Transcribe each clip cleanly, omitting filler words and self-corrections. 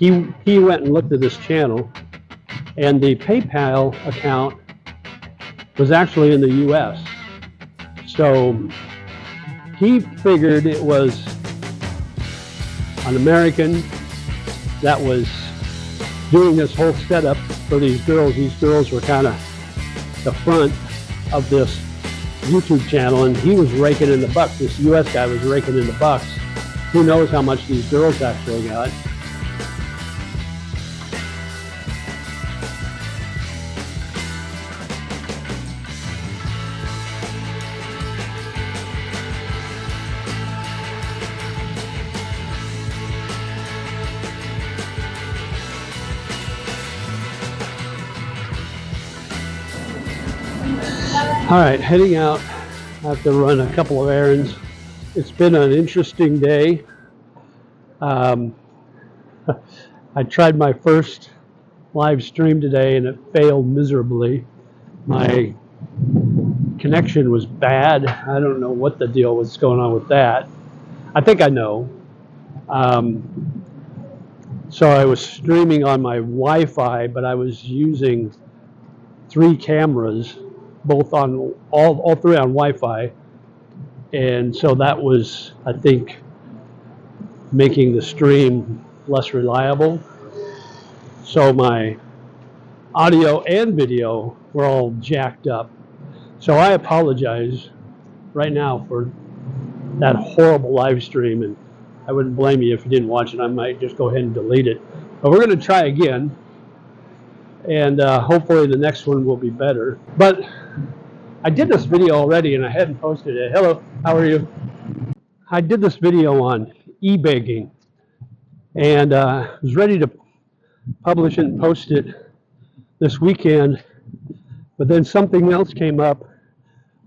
he went and looked at this channel, and the PayPal account was actually in the US. So he figured it was an American that was doing this whole setup for these girls. These girls were kind of the front of this YouTube channel, and he was raking in the bucks. This US guy was raking in the bucks. Who knows how much these girls actually got. All right, heading out. I have to run a couple of errands. It's been an interesting day. I tried my first live stream today and it failed miserably. My connection was bad. I don't know what the deal was going on with that. I think I know. So I was streaming on my Wi-Fi, but I was using 3 cameras, both on all 3 on Wi-Fi, and so that was, I think, making the stream less reliable. So my audio and video were all jacked up. So I apologize right now for that horrible live stream, and I wouldn't blame you if you didn't watch it. I might just go ahead and delete it. But we're going to try again, and hopefully the next one will be better. But I did this video already and I hadn't posted it. Hello, how are you? I did this video on e-begging, and was ready to publish it and post it this weekend, but then something else came up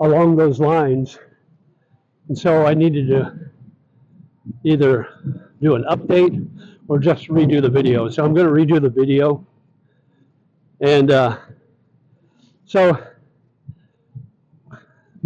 along those lines, and so I needed to either do an update or just redo the video. So I'm going to redo the video, and so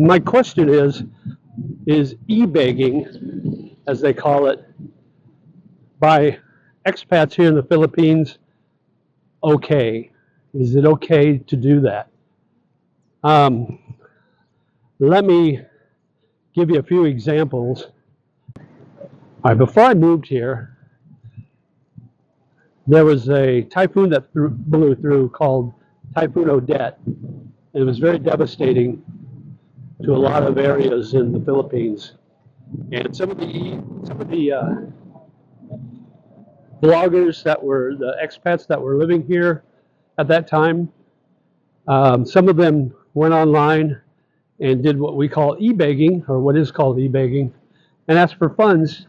my question is e-begging, as they call it, by expats here in the Philippines, okay? Is it okay to do that? Let me give you a few examples. All right, before I moved here, there was a typhoon that blew through called Typhoon Odette. And it was very devastating to a lot of areas in the Philippines. And some of the bloggers that were the expats that were living here at that time, some of them went online and did what we call e-begging, or what is called e-begging, and asked for funds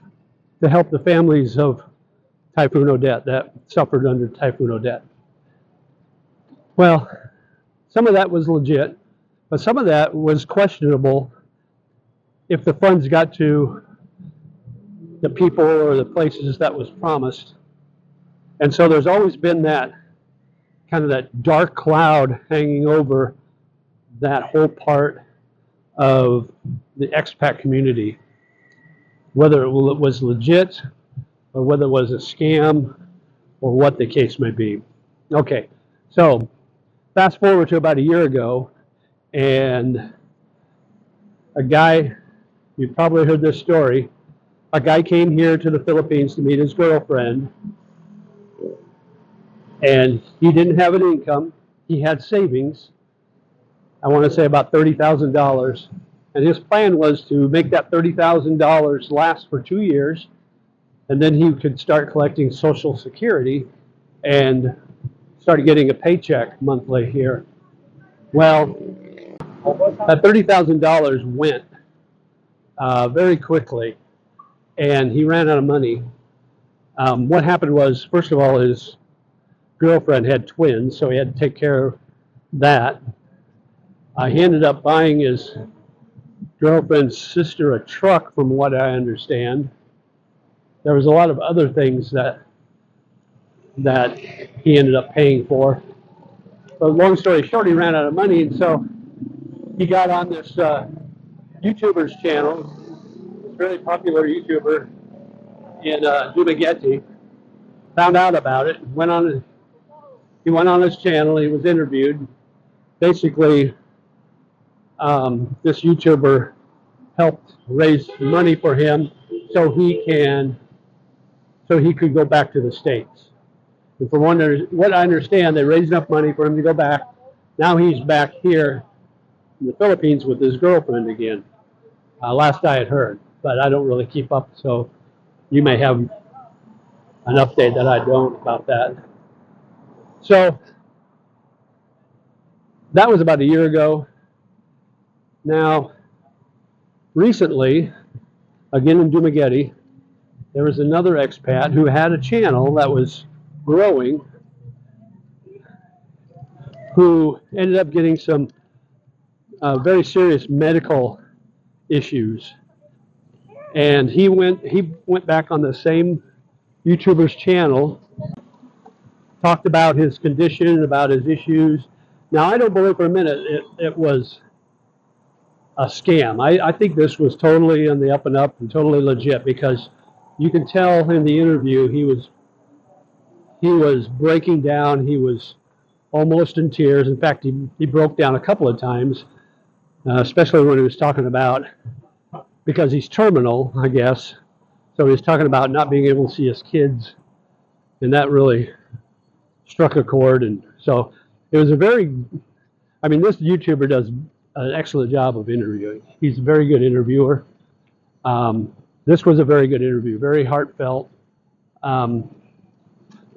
to help the families of Typhoon Odette that suffered under Typhoon Odette. Well, some of that was legit, but some of that was questionable if the funds got to the people or the places that was promised. And so there's always been that kind of that dark cloud hanging over that whole part of the expat community, whether it was legit or whether it was a scam or what the case may be. Okay, so fast forward to about a year ago, and a guy, you've probably heard this story, a guy came here to the Philippines to meet his girlfriend, and he didn't have an income. He had savings, I want to say about $30,000, and his plan was to make that $30,000 last for 2 years, and then he could start collecting Social Security and start getting a paycheck monthly here. Well, that $30,000 went very quickly, and he ran out of money. What happened was, first of all, his girlfriend had twins, so he had to take care of that. He ended up buying his girlfriend's sister a truck, from what I understand. There was a lot of other things that he ended up paying for. But long story short, he ran out of money, and so he got on this YouTuber's channel, this really popular YouTuber in Dumaguete. found out about it, he went on his channel, he was interviewed. Basically, this YouTuber helped raise money for him so he could go back to the States. And from what I understand, they raised enough money for him to go back. Now he's back here in the Philippines with his girlfriend again. Last I had heard, but I don't really keep up, so you may have an update that I don't about that. So that was about a year ago. Now, recently, again in Dumaguete, there was another expat who had a channel that was growing, who ended up getting some very serious medical issues. And he went back on the same YouTuber's channel, talked about his condition, about his issues. Now, I don't believe for a minute it was a scam. I think this was totally on the up and up and totally legit, because you can tell in the interview he was breaking down. He was almost in tears. In fact, he broke down a couple of times, especially when he was talking about, because he's terminal, I guess. So he was talking about not being able to see his kids, and that really struck a chord. And so it was this YouTuber does an excellent job of interviewing. He's a very good interviewer. This was a very good interview, very heartfelt.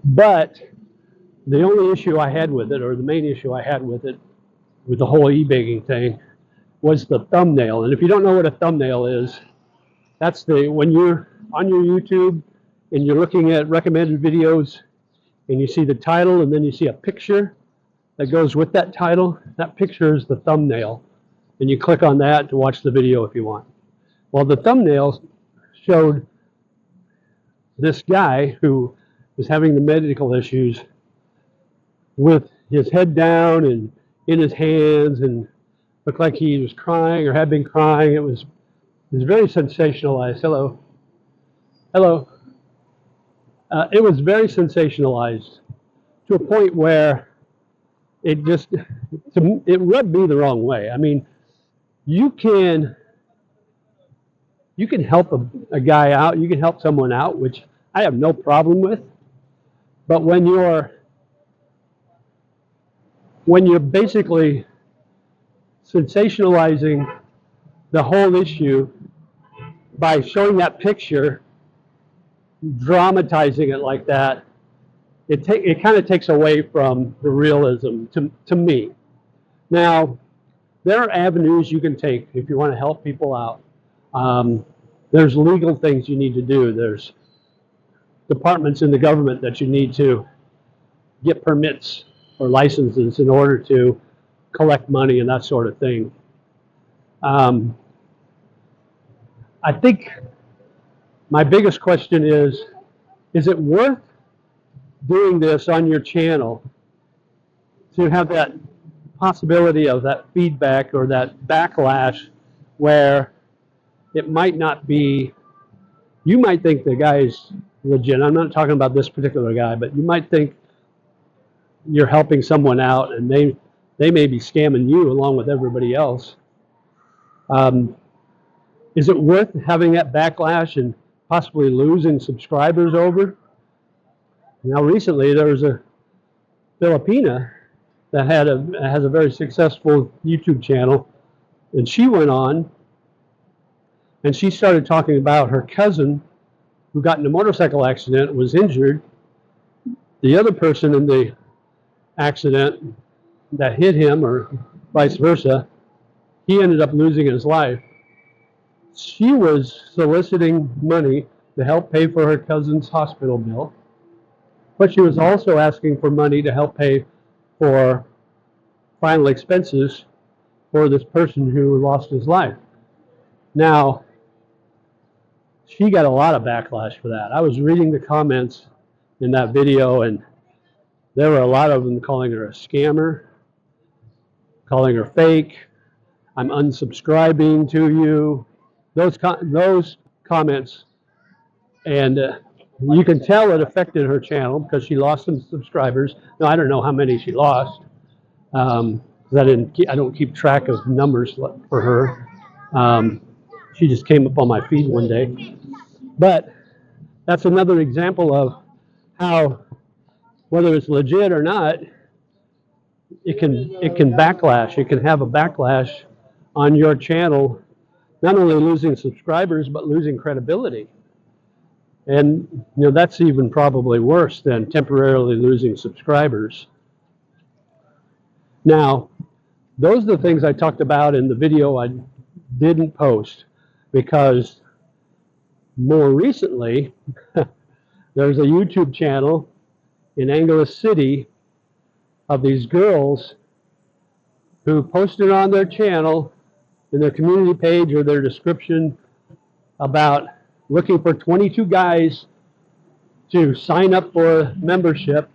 But the only issue I had with it, or the main issue I had with it, with the whole e-begging thing, was the thumbnail. And if you don't know what a thumbnail is, that's when you're on your YouTube and you're looking at recommended videos and you see the title and then you see a picture that goes with that title. That picture is the thumbnail, and you click on that to watch the video if you want. Well, the thumbnail showed this guy who was having the medical issues with his head down and in his hands, and looked like he was crying or had been crying. It was very sensationalized. Hello. It was very sensationalized to a point where it rubbed me the wrong way. I mean, you can help a guy out, you can help someone out, which I have no problem with. But when you're basically sensationalizing the whole issue by showing that picture, dramatizing it like that, it kind of takes away from the realism to me. Now, there are avenues you can take if you want to help people out. There's legal things you need to do. There's departments in the government that you need to get permits or licenses in order to collect money and that sort of thing. I think my biggest question is it worth doing this on your channel to have that possibility of that feedback or that backlash where it might not be, you might think the guy's legit. I'm not talking about this particular guy, but you might think you're helping someone out and they may be scamming you along with everybody else. Is it worth having that backlash and possibly losing subscribers over? Now, recently there was a Filipina that has a very successful YouTube channel, and she went on and she started talking about her cousin who got in a motorcycle accident, was injured. The other person in the accident that hit him, or vice versa, he ended up losing his life. She was soliciting money to help pay for her cousin's hospital bill, but she was also asking for money to help pay for final expenses for this person who lost his life. Now, she got a lot of backlash for that. I was reading the comments in that video, and there were a lot of them calling her a scammer, calling her fake. I'm unsubscribing to you. Those comments, and You can tell it affected her channel because she lost some subscribers. Now, I don't know how many she lost. I don't keep track of numbers for her. She just came up on my feed one day. But that's another example of how, whether it's legit or not, it can backlash. It can have a backlash on your channel, not only losing subscribers but losing credibility. And that's even probably worse than temporarily losing subscribers. Now, those are the things I talked about in the video I didn't post, because more recently there's a YouTube channel in Angeles City of these girls who posted on their channel, in their community page or their description, about looking for 22 guys to sign up for membership,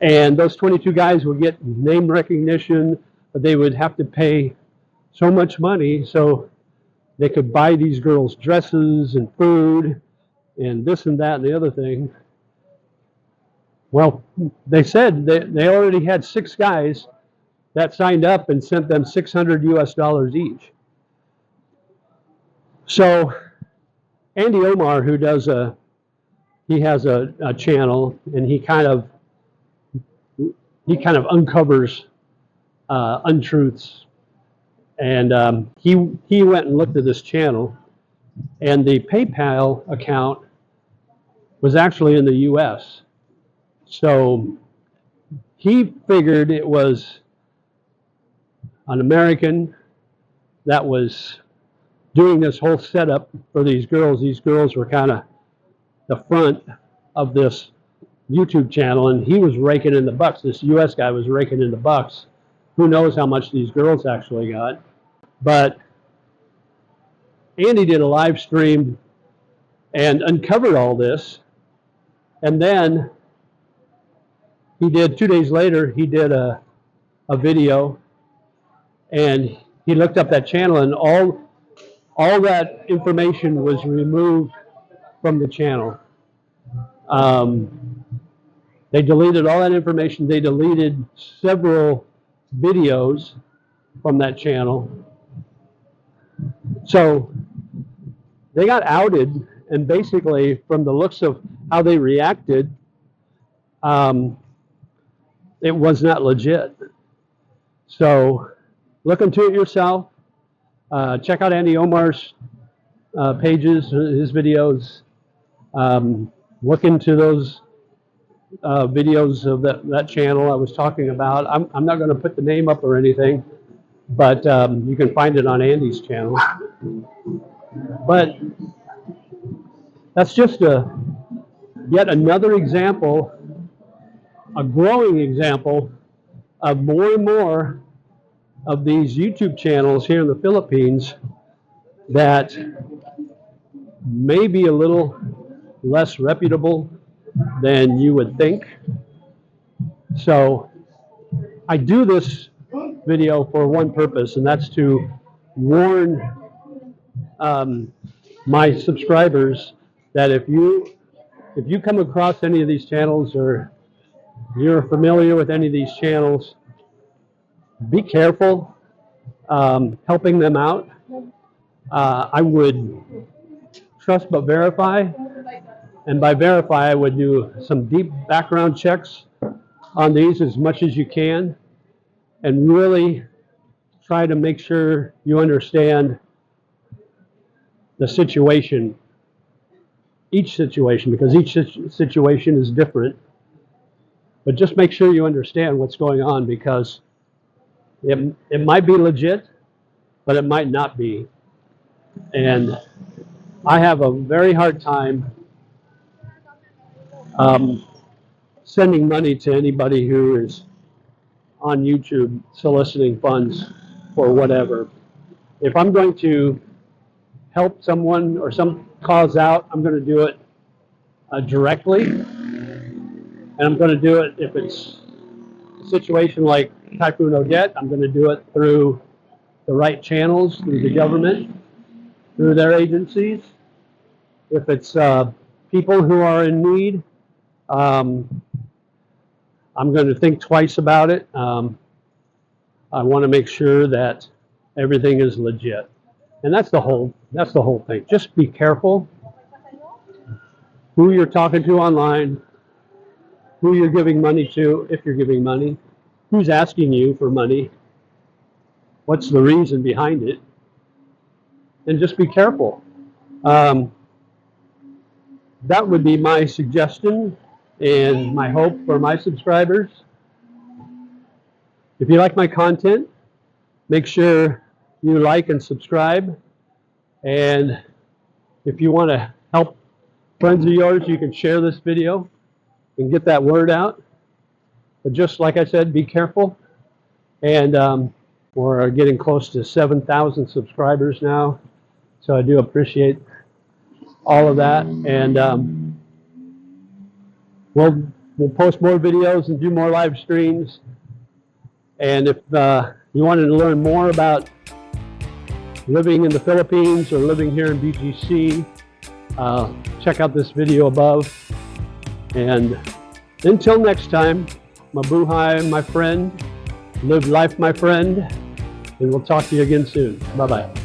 and those 22 guys would get name recognition, but they would have to pay so much money so they could buy these girls dresses and food and this and that and the other thing. Well, they said they already had 6 guys that signed up and sent them $600 US each. So Andy Omar, who does he has a channel, and he kind of uncovers untruths, and he went and looked at this channel, and the PayPal account was actually in the US. So he figured it was an American that was doing this whole setup for these girls. These girls were kind of the front of this YouTube channel, and he was raking in the bucks. This US guy was raking in the bucks. Who knows how much these girls actually got. But Andy did a live stream and uncovered all this, and then he did, 2 days later, he did a video, and he looked up that channel, and all that information was removed from the channel. They deleted all that information. They deleted several videos from that channel. So they got outed, and basically, from the looks of how they reacted, it was not legit. So look into it yourself. Check out Andy Omar's pages, his videos. Look into those videos of that channel I was talking about. I'm not going to put the name up or anything, but you can find it on Andy's channel. But that's just yet another example, a growing example, of more and more of these YouTube channels here in the Philippines that may be a little less reputable than you would think. So I do this video for one purpose, and that's to warn my subscribers that if you come across any of these channels, or you're familiar with any of these channels, be careful helping them out. I would trust but verify, and by verify I would do some deep background checks on these as much as you can, and really try to make sure you understand the situation, each situation, because each situation is different. But just make sure you understand what's going on, because it might be legit, but it might not be. And I have a very hard time sending money to anybody who is on YouTube soliciting funds for whatever. If I'm going to help someone or some cause out, I'm going to do it directly, and I'm going to do it, if it's a situation like Typhoon Odette, I'm going to do it through the right channels, through the government, through their agencies. If it's people who are in need, I'm going to think twice about it. I want to make sure that everything is legit, and that's the whole thing. Just be careful who you're talking to online, who you're giving money to, if you're giving money, who's asking you for money, what's the reason behind it, and just be careful. That would be my suggestion and my hope for my subscribers. If you like my content, make sure you like and subscribe. And if you want to help friends of yours, you can share this video and get that word out. But just like I said, be careful. And we're getting close to 7,000 subscribers now. So I do appreciate all of that. And we'll post more videos and do more live streams. And if you wanted to learn more about living in the Philippines or living here in BGC, check out this video above. And until next time, mabuhay, my friend. Live life, my friend. And we'll talk to you again soon. Bye-bye.